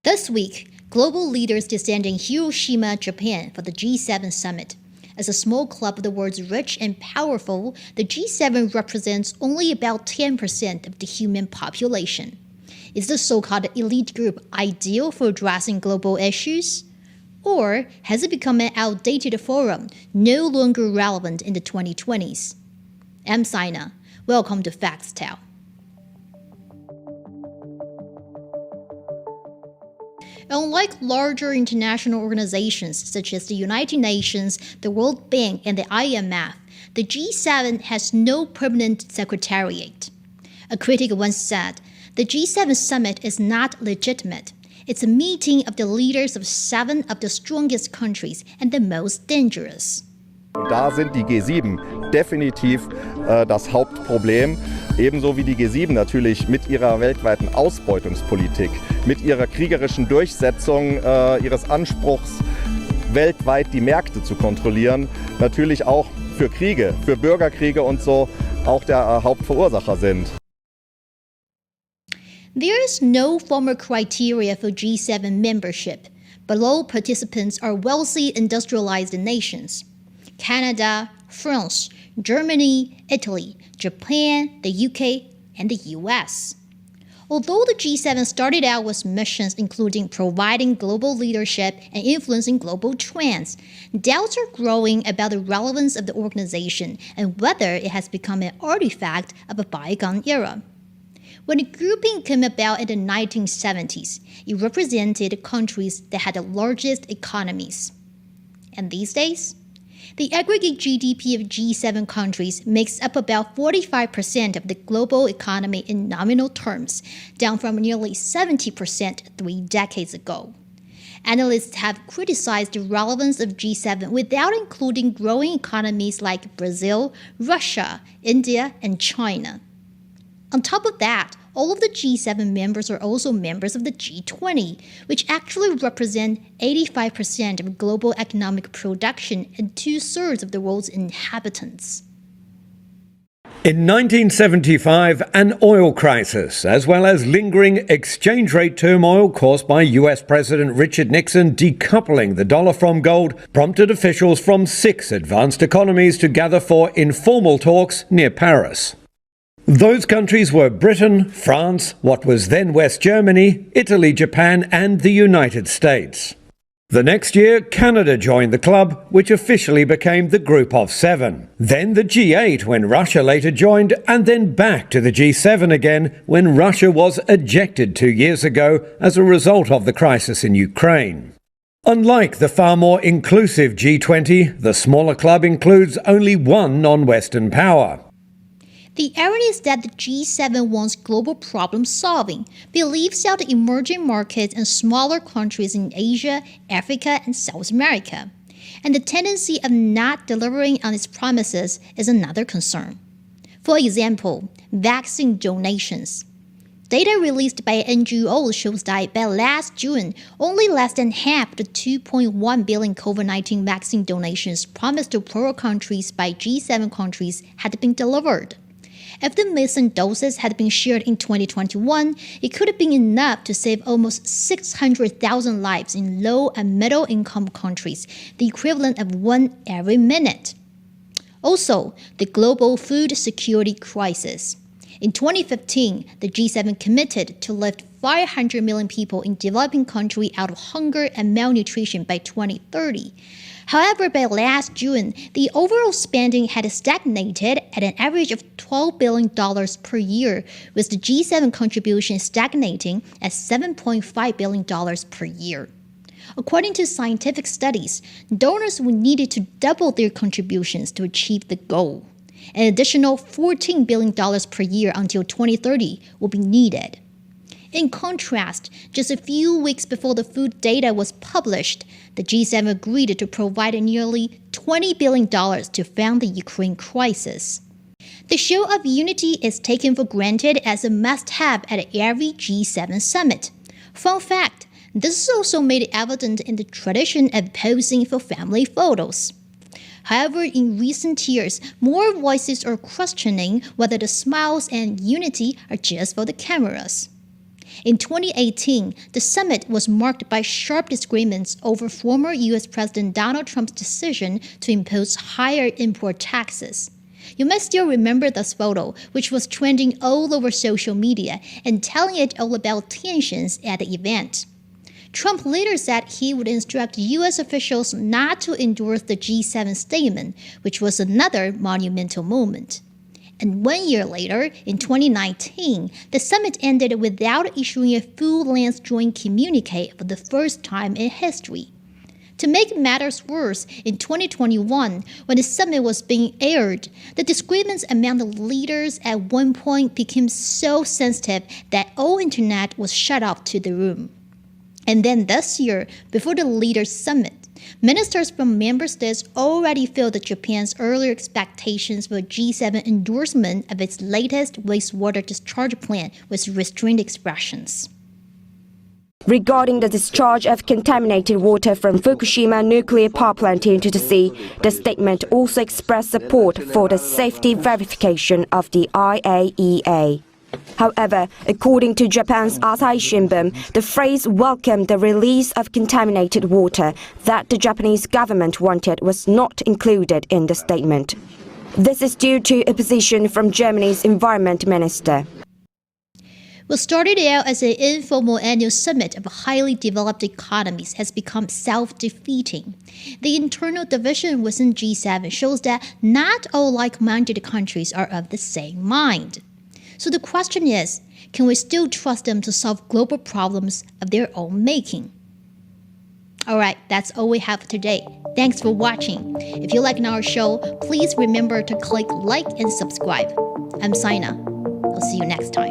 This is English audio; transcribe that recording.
This week, global leaders descend in Hiroshima, Japan for the G7 summit. As a small club of the world's rich and powerful, the G7 represents only about 10% of the human population. Is the so-called elite group ideal for addressing global issues? Or has it become an outdated forum, no longer relevant in the 2020s? I'm Sina. Welcome to Facts Tell. Unlike larger international organizations such as the United Nations, the World Bank, and the IMF, the G7 has no permanent secretariat. A critic once said, the G7 summit is not legitimate. It's a meeting of the leaders of 7 of the strongest countries and the most dangerous. Da sind die G7 definitiv das Hauptproblem, ebenso wie die G7 natürlich mit ihrer weltweiten Ausbeutungspolitik, mit ihrer kriegerischen Durchsetzung ihres Anspruchs, weltweit die Märkte zu kontrollieren, natürlich auch für Kriege, für Bürgerkriege und so auch der Hauptverursacher sind. There is no formal criteria for G7 membership, but all participants are wealthy industrialized nations. Canada, France, Germany, Italy, Japan, the UK, and the US. Although the G7 started out with missions including providing global leadership and influencing global trends, doubts are growing about the relevance of the organization and whether it has become an artifact of a bygone era. When the grouping came about in the 1970s, it represented countries that had the largest economies. And these days? The aggregate GDP of G7 countries makes up about 45% of the global economy in nominal terms, down from nearly 70% 3 decades ago. Analysts have criticized the relevance of G7 without including growing economies like Brazil, Russia, India, and China. On top of that, all of the G7 members are also members of the G20, which actually represent 85% of global economic production and 2/3 of the world's inhabitants. In 1975, an oil crisis, as well as lingering exchange rate turmoil caused by US President Richard Nixon decoupling the dollar from gold, prompted officials from 6 advanced economies to gather for informal talks near Paris. Those countries were Britain, France, what was then West Germany, Italy, Japan, and the United States. The next year, Canada joined the club, which officially became the Group of 7. Then the G8 when Russia later joined, and then back to the G7 again when Russia was ejected 2 years ago as a result of the crisis in Ukraine. Unlike the far more inclusive G20, the smaller club includes only one non-Western power. The irony is that the G7 wants global problem solving, but leaves out the emerging markets and smaller countries in Asia, Africa, and South America. And the tendency of not delivering on its promises is another concern. For example, vaccine donations. Data released by NGOs shows that by last June, only less than half of the 2.1 billion COVID-19 vaccine donations promised to poorer countries by G7 countries had been delivered. If the missing doses had been shared in 2021, it could have been enough to save almost 600,000 lives in low and middle-income countries, the equivalent of 1 every minute. Also, the global food security crisis. In 2015, the G7 committed to lift 500 million people in developing countries out of hunger and malnutrition by 2030. However, by last June, the overall spending had stagnated at an average of $12 billion per year, with the G7 contribution stagnating at $7.5 billion per year. According to scientific studies, donors would need to double their contributions to achieve the goal. An additional $14 billion per year until 2030 will be needed. In contrast, just a few weeks before the food data was published, the G7 agreed to provide nearly $20 billion to fund the Ukraine crisis. The show of unity is taken for granted as a must-have at every G7 summit. Fun fact, this is also made evident in the tradition of posing for family photos. However, in recent years, more voices are questioning whether the smiles and unity are just for the cameras. In 2018, the summit was marked by sharp disagreements over former U.S. President Donald Trump's decision to impose higher import taxes. You may still remember this photo, which was trending all over social media and telling it all about tensions at the event. Trump later said he would instruct U.S. officials not to endorse the G7 statement, which was another monumental moment. And 1 year later, in 2019, the summit ended without issuing a full-length joint communique for the first time in history. To make matters worse, in 2021, when the summit was being aired, the disagreements among the leaders at one point became so sensitive that all internet was shut off to the room. And then this year, before the leaders' summit, ministers from member states already felt that Japan's earlier expectations for G7 endorsement of its latest wastewater discharge plan with restrained expressions. Regarding the discharge of contaminated water from Fukushima nuclear power plant into the sea, the statement also expressed support for the safety verification of the IAEA. However, according to Japan's Asahi Shimbun, the phrase welcomed the release of contaminated water that the Japanese government wanted was not included in the statement. This is due to opposition from Germany's environment minister. What started out as an informal annual summit of highly developed economies has become self-defeating. The internal division within G7 shows that not all like-minded countries are of the same mind. So the question is, can we still trust them to solve global problems of their own making? Alright, that's all we have today. Thanks for watching. If you like our show, please remember to click like and subscribe. I'm Sina. I'll see you next time.